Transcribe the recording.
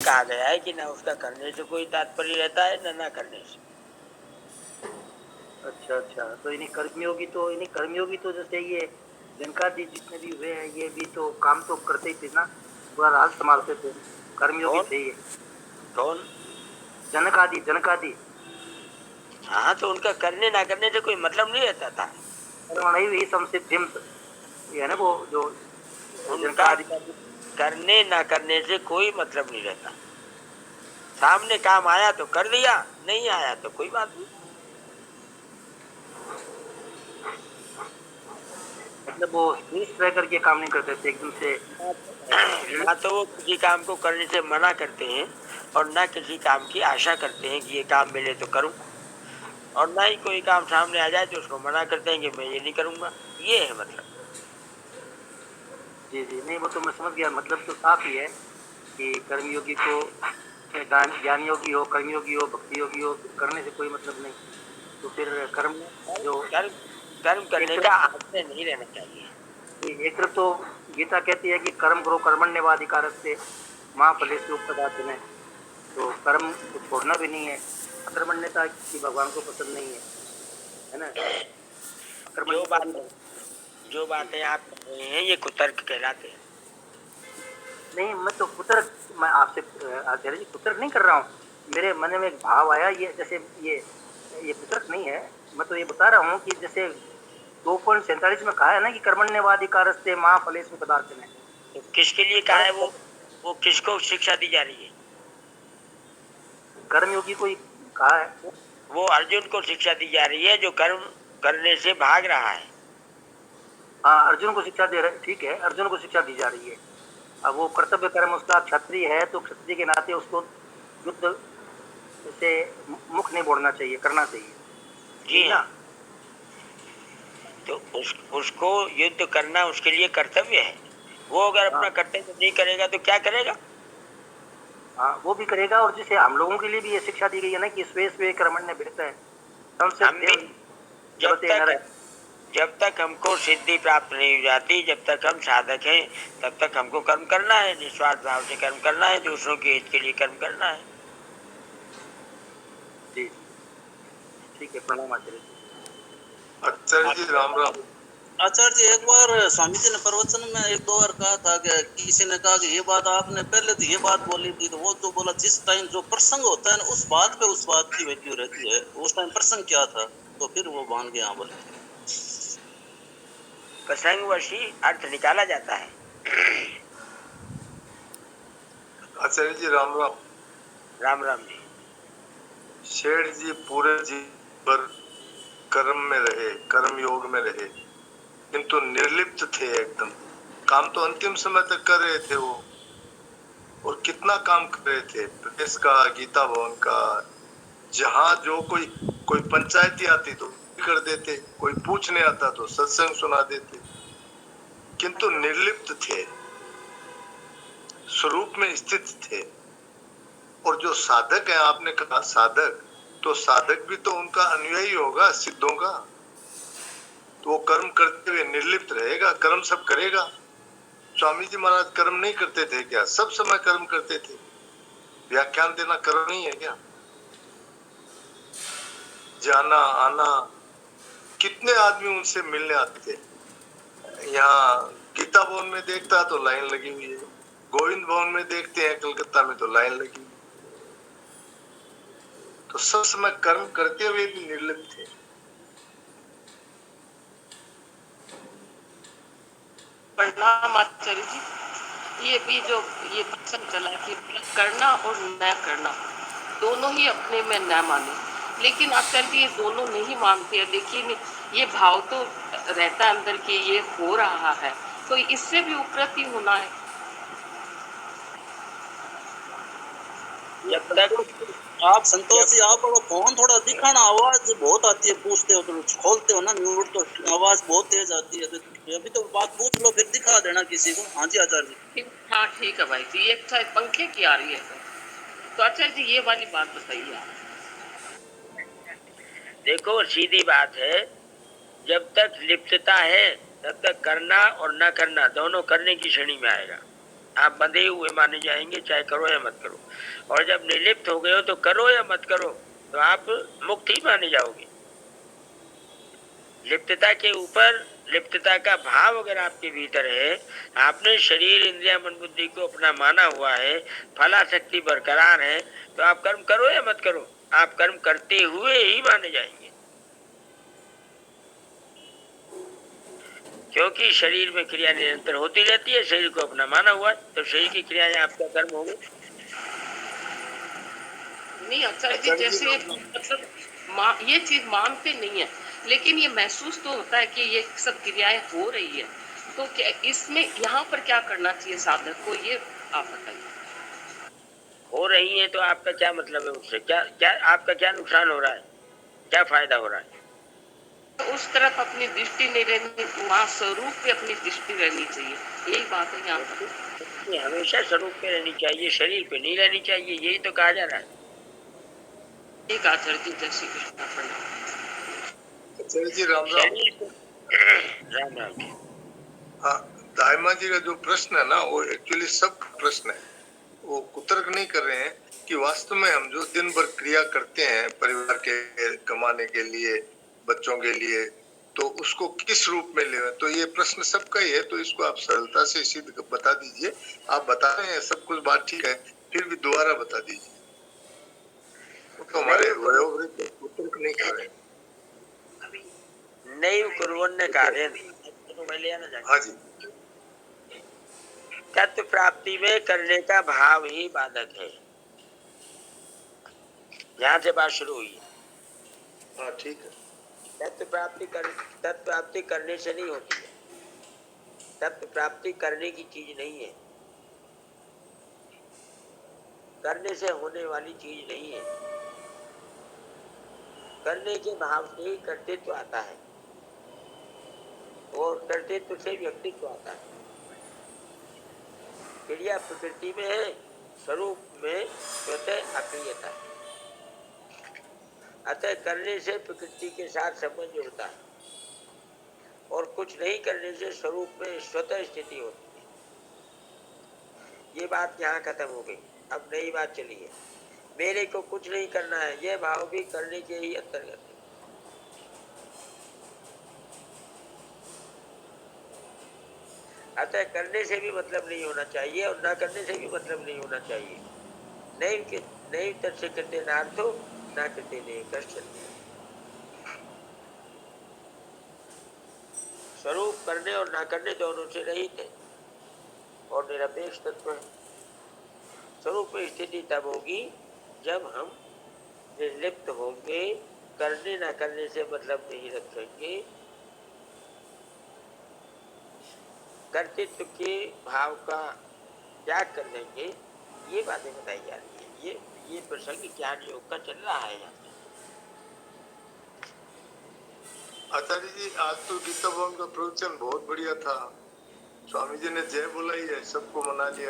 कहा गया है कि ना उसका करने से कोई तात्पर्य रहता है ना करने से। अच्छा अच्छा, तो इन्हीं कर्मयोगी तो जैसे ये जनकादि जितने भी हुए हैं ये भी तो काम तो करते ही थे ना, पूरा राज संभालते थे, कर्मयोगी कौन थे ये। कौन? जनकादि हाँ, तो उनका करने ना करने से कोई मतलब नहीं रहता था। कर्मणैव संसिद्धिम, ये है ना वो जो उनका जनकादि। करने ना करने से कोई मतलब नहीं रहता। सामने काम आया तो कर दिया, नहीं आया तो कोई बात नहीं। मतलब वो स्थिर रह करके काम नहीं करते थे एकदम से। ना तो वो किसी काम को करने से मना करते हैं और ना किसी काम की आशा करते हैं कि ये काम मिले तो करूं, और ना ही कोई काम सामने आ जाए तो उसको मना करते हैं कि मैं ये नहीं करूंगा। ये है मतलब। जी जी, नहीं वो तो मैं समझ गया, मतलब तो साफ ही है कि कर्मयोगी को, ज्ञान योगी हो, कर्मयोगी हो, भक्ति योगी हो, तो करने से कोई मतलब नहीं। तो फिर कर्म जो कर्म कर्म एक करने का तरफ आग्रह नहीं रहना चाहिए। एक तरफ तो गीता कहती है कि कर्म करो कर्मण्यवाधिकारस्ते मां फलेषु कदाचन, तो कर्म को छोड़ना भी नहीं है। अकर्मण्यता की भगवान को पसंद नहीं है ना। जो अकर्मण्यता भी बात जो बातें आप कर रहे हैं ये कुतर्क कहलाते हैं। नहीं, मैं आपसे आचार्य जी कुतर्क नहीं कर रहा हूँ। मेरे मन में एक भाव आया, ये जैसे ये कुतर्क नहीं है। मैं तो ये बता रहा हूँ कि जैसे 2.47 में कहा है ना कि कर्मण्यवाधिकारस्ते मां फलेषु कदाचन। तो किसके लिए कहा है वो किसको शिक्षा दी जा रही है? कर्मयोगी को ही कहा है। वो अर्जुन को शिक्षा दी जा रही है जो कर्म करने से भाग रहा है। हाँ, अर्जुन को शिक्षा दे रहे, ठीक है, अर्जुन को शिक्षा दी जा रही है। अब वो कर्तव्य कर्म उसका क्षत्रिय है तो क्षत्रिय के नाते उसको युद्ध से मुख नहीं मोड़ना चाहिए, करना चाहिए। जी ना, हाँ, तो उसको युद्ध करना उसके लिए कर्तव्य है। वो अगर हाँ अपना कर्तव्य नहीं करेगा तो क्या करेगा? हाँ, वो भी करेगा। और जिसे हम लोगों के लिए भी ये शिक्षा दी गई है ना कि स्वे स्वे कर्मण्य बेहतर है, हम भी जब जबते तक नर। जब तक हमको सिद्धि प्राप्त नहीं हो जाती, जब तक हम साधक हैं, तब तक हमको कर्म करना है, निस्वार्थ भाव से कर्म करना है, दूसरों के हित के लिए कर्म करना है। जी, ठीक है, प्रणाम आचार्य जी। आचार्य जी राम राम। आचार्य जी, एक बार स्वामी जी ने प्रवचन में एक दो बार कहा था कि किसी ने कहा कि ये बात आपने पहले तो ये बात बोली थी, तो वो तो बोला जिस टाइम जो प्रसंग होता है ना उस बात पे उस बात की वैल्यू रहती है। उस टाइम प्रसंग क्या था, तो फिर वो मान गया बोले। प्रसंगवशी अर्थ निकाला जाता है। आचार्य जी राम राम। राम राम जी। शेठ जी पूरे जीवन भर कर्म में रहे, कर्म योग में रहे, किंतु निर्लिप्त थे एकदम। काम तो अंतिम समय तक कर रहे थे वो, और कितना काम कर रहे थे, प्रदेश का, गीता भवन का, जहाँ जो कोई पंचायती आती तो कर देते, कोई पूछने आता तो सत्संग सुना देते, किंतु निर्लिप्त थे, स्वरूप में स्थित थे। और जो साधक है, आपने कहा साधक, तो साधक भी तो उनका अनुयायी होगा, सिद्धों का। तो वो कर्म करते हुए निर्लिप्त रहेगा, कर्म सब करेगा। स्वामी जी महाराज कर्म नहीं करते थे क्या? सब समय कर्म करते थे। व्याख्यान देना कर्म नहीं है क्या? जाना आना, कितने आदमी उनसे मिलने आते थे। यहाँ गीता भवन में देखता तो लाइन लगी हुई है, गोविंद भवन में देखते हैं कलकत्ता में तो लाइन लगी हुई है। तो सब समय कर्म करते हुए भी निर्लिप्त थे। प्रणाम आचार्य जी। ये भी जो ये प्रसंग चला कि करना और न करना दोनों ही अपने में न माने, लेकिन आचार्य जी ये दोनों नहीं मानते हैं, लेकिन ये भाव तो रहता है अंदर कि ये हो रहा है, तो इससे भी उपरति होना है। जब तक आप संतोष जी, आप फोन थोड़ा दिखाना, आवाज बहुत आती है, पूछते हो तो खोलते हो ना म्यूट तो आवाज बहुत तेज आती है, तो अभी तो बात पूछ लो फिर दिखा देना किसी को। हाँ जी आचार्य जी। हाँ ठीक है भाई जी, एक शायद पंखे की आ रही है, तो आचार्य जी ये वाली बात बताइए आप। देखो, सीधी बात है, जब तक लिप्तता है तब तक करना और न करना दोनों करने की श्रेणी में आएगा। आप बंधे हुए माने जाएंगे, चाहे करो या मत करो। और जब निर्लिप्त हो गए हो तो करो या मत करो, तो आप मुक्त ही माने जाओगे। लिप्तता के ऊपर लिप्तता का भाव अगर आपके भीतर है, आपने शरीर इंद्रिया मन बुद्धि को अपना माना हुआ है, फलाशक्ति बरकरार है, तो आप कर्म करो या मत करो, आप कर्म करते हुए ही माने जाएंगे। क्योंकि शरीर में क्रिया निरंतर होती रहती है, शरीर को अपना माना हुआ है, तो शरीर की क्रियाएं आपका कर्म होंगे। नहीं आचार्य जी, जैसे मतलब ये चीज मानते नहीं है, लेकिन ये महसूस तो होता है कि ये सब क्रियाएं हो रही है, तो क्या इसमें यहाँ पर क्या करना चाहिए साधक को, ये आप बताइए। हो रही है तो आपका क्या मतलब है उससे, क्या क्या आपका क्या नुकसान हो रहा है, क्या फायदा हो रहा है? उस तरफ अपनी दृष्टि नहीं रहनी, वहाँ स्वरूप पे अपनी दृष्टि रहनी चाहिए, यही बात है यहाँ पर। हमेशा स्वरूप पे रहनी चाहिए, शरीर पे नहीं रहनी चाहिए, यही तो कहा जा रहा है। एक आचार्य जी, जय श्री कृष्ण। आचार्य जी राम राम। राम राम जी। हाँ, दाइमा जी का जो प्रश्न है ना, वो एक्चुअली सबका प्रश्न है। वो कुतर्क नहीं कर रहे हैं कि वास्तव में हम जो दिन भर क्रिया करते हैं परिवार के कमाने के लिए, बच्चों के लिए, तो उसको किस रूप में ले। तो ये प्रश्न सबका ही है, तो इसको आप सरलता से सिद्ध बता दीजिए। आप बता रहे हैं सब कुछ बात ठीक है, फिर भी दोबारा बता दीजिए। तो हमारे वयोवृद्ध कुतर्क नहीं कर रहे हैं। नैव कुर्वन्न कार्यं, हाँ जी। तत्व प्राप्ति में करने का भाव ही बाधक है। यहाँ से बात शुरू हुई है। हाँ ठीक है। तत्व प्राप्ति करने से नहीं होती है, तत्व प्राप्ति करने की चीज नहीं है, करने से होने वाली चीज नहीं है। करने के भाव से ही कर्तृत्व आता है, और कर्तृत्व से व्यक्तित्व आता है। क्रिया प्रकृति में है, स्वरूप में स्वतः अक्रियता है। अतः करने से प्रकृति के साथ संबंध जुड़ता है, और कुछ नहीं करने से स्वरूप में स्वतः स्थिति होती है। ये बात यहाँ खत्म हो गई। अब नई बात चली है, मेरे को कुछ नहीं करना है, यह भाव भी करने के ही अंतर्गत है। अतः करने से भी मतलब नहीं होना चाहिए, और न करने से भी मतलब नहीं होना चाहिए। नहीं तत्से कृते नार्थो न कृते नहीं कश्चन। स्वरूप करने और ना करने दोनों से रहित है, और निरपेक्ष तत्व है। स्वरूप में स्थिति तब होगी जब हम निर्लिप्त होंगे, करने ना करने से मतलब नहीं रखेंगे, कर्तृत्व के भाव का त्याग कर देंगे। ये बातें बताई जा रही है। ये प्रसंग ज्ञान योग का चल रहा है यहाँ। आचार्य जी, आज तो गीता भवन का प्रवचन बहुत बढ़िया था। स्वामी जी ने जय बुलाई है, सबको मना लिया